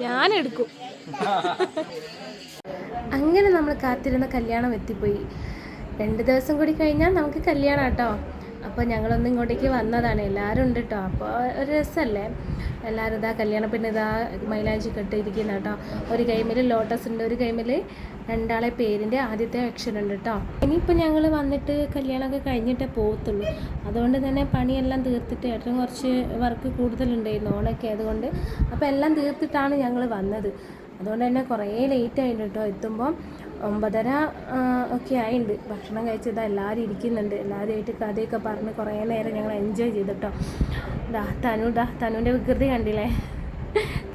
ഞാനെടുക്കും. അങ്ങനെ നമ്മൾ കാത്തിരുന്ന കല്യാണം എത്തിപ്പോയി. 2 ദിവസം കൂടി കഴിഞ്ഞാൽ നമുക്ക് കല്യാണം കേട്ടോ. അപ്പോൾ ഞങ്ങളൊന്നും ഇങ്ങോട്ടേക്ക് വന്നതാണ്. എല്ലാവരും ഉണ്ട് കേട്ടോ. അപ്പോൾ ഒരു രസമല്ലേ, എല്ലാവരും ഇതാ കല്യാണ പെണ്ണ് ഇതാ മൈലാഞ്ചി കെട്ടിയിരിക്കുന്ന കേട്ടോ. ഒരു കൈമിൽ ലോട്ടസ് ഉണ്ട്, ഒരു കൈമിൽ രണ്ടാളെ പേരിൻ്റെ ആദ്യത്തെ അക്ഷരം ഉണ്ട് കേട്ടോ. ഇനിയിപ്പോൾ ഞങ്ങൾ വന്നിട്ട് കല്യാണമൊക്കെ കഴിഞ്ഞിട്ടേ പോകത്തുള്ളൂ. അതുകൊണ്ട് തന്നെ പണിയെല്ലാം തീർത്തിട്ട്, ഏട്ടന് കുറച്ച് വർക്ക് കൂടുതലുണ്ടായിരുന്നു ഓണൊക്കെ ആയതുകൊണ്ട്. അപ്പോൾ എല്ലാം തീർത്തിട്ടാണ് ഞങ്ങൾ വന്നത്. അതുകൊണ്ട് തന്നെ കുറേ ലേറ്റ് ആയിട്ട് കേട്ടോ. എത്തുമ്പം 9:30 ഒക്കെ ആയിട്ടുണ്ട്. ഭക്ഷണം കഴിച്ചത് എല്ലാവരും ഇരിക്കുന്നുണ്ട്. എല്ലാവരുമായിട്ട് കഥയൊക്കെ പറഞ്ഞ് കുറേ നേരം ഞങ്ങൾ എൻജോയ് ചെയ്തു കേട്ടോ. തനുവിൻ്റെ വികൃതി കണ്ടില്ലേ,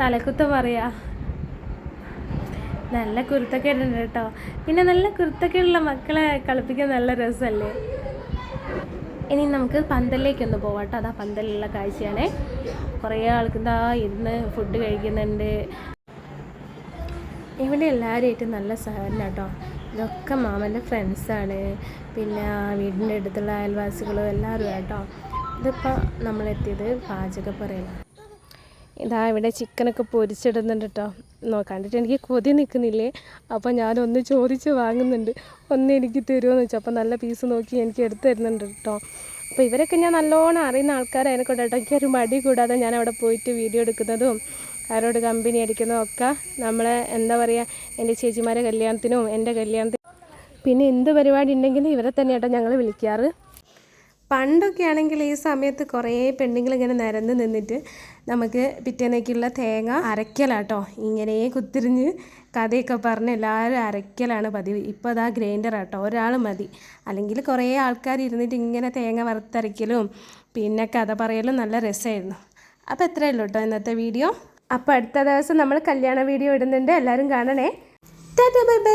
തലക്കുത്ത പറയാ. നല്ല കുരുത്തക്കേടുണ്ട് കേട്ടോ. പിന്നെ നല്ല കുരുത്തക്കേടുള്ള മക്കളെ കളിപ്പിക്കാൻ നല്ല രസമല്ലേ. ഇനി നമുക്ക് പന്തലിലേക്കൊന്ന് പോവാം കേട്ടോ. അതാ പന്തലിലുള്ള കാഴ്ചയാണേ. കുറേ ആൾക്ക് ഇതാ ഇരുന്ന് ഫുഡ് കഴിക്കുന്നുണ്ട്. ഇവിടെ എല്ലാവരുമായിട്ട് നല്ല സഹകരണം കേട്ടോ. ഇതൊക്കെ മാമൻ്റെ ഫ്രണ്ട്സാണ്, പിന്നെ വീടിൻ്റെ അടുത്തുള്ള അയൽവാസികളും എല്ലാവരും കേട്ടോ. ഇതിപ്പോൾ നമ്മളെത്തിയത് പാചകപ്പുരയിലാണ്. ഇതാ ഇവിടെ ചിക്കനൊക്കെ പൊരിച്ചിടുന്നുണ്ട് കേട്ടോ. കണ്ടിട്ട് എനിക്ക് കൊതി നിൽക്കുന്നില്ലേ. അപ്പോൾ ഞാനൊന്ന് ചോദിച്ച് വാങ്ങുന്നുണ്ട്, ഒന്ന് എനിക്ക് തരുമോയെന്ന് വെച്ചാൽ. അപ്പോൾ നല്ല പീസ് നോക്കി എനിക്ക് എടുത്ത് തരുന്നുണ്ട് കേട്ടോ. അപ്പോൾ ഇവരൊക്കെ ഞാൻ നല്ലോണം അറിയുന്ന ആൾക്കാരായതിനെക്കൊണ്ട് കേട്ടോ എനിക്കൊരു മടി കൂടാതെ ഞാൻ അവിടെ പോയിട്ട് വീഡിയോ എടുക്കുന്നതും ആരോട് കമ്പനി അടിക്കുന്നതും ഒക്കെ നമ്മളെ എന്താ പറയുക, എൻ്റെ ചേച്ചിമാരെ കല്യാണത്തിനും എൻ്റെ കല്യാണത്തിനും പിന്നെ എന്ത് പരിപാടി ഉണ്ടെങ്കിലും ഇവരെ തന്നെ കേട്ടോ ഞങ്ങൾ വിളിക്കാറ്. പണ്ടൊക്കെ ആണെങ്കിൽ ഈ സമയത്ത് കുറേ പെണ്ണുങ്ങളിങ്ങനെ നിരന്ന് നിന്നിട്ട് നമുക്ക് പിറ്റേന്നേക്കുള്ള തേങ്ങ അരയ്ക്കലാട്ടോ. ഇങ്ങനെ കുത്തിരിഞ്ഞ് കഥയൊക്കെ പറഞ്ഞ് എല്ലാവരും അരയ്ക്കലാണ് പതിവ്. ഇപ്പോൾ അതാ ഗ്രൈൻഡർ ആട്ടോ, ഒരാൾ മതി. അല്ലെങ്കിൽ കുറേ ആൾക്കാർ ഇരുന്നിട്ട് ഇങ്ങനെ തേങ്ങ വറുത്തരയ്ക്കലും പിന്നെ കഥ പറയലും നല്ല രസമായിരുന്നു. അപ്പോൾ എത്രയേ ഉള്ളൂ കേട്ടോ ഇന്നത്തെ വീഡിയോ. അപ്പോൾ അടുത്ത ദിവസം നമ്മൾ കല്യാണ വീഡിയോ ഇടുന്നുണ്ട്, എല്ലാവരും കാണണേ. Tata bye bye.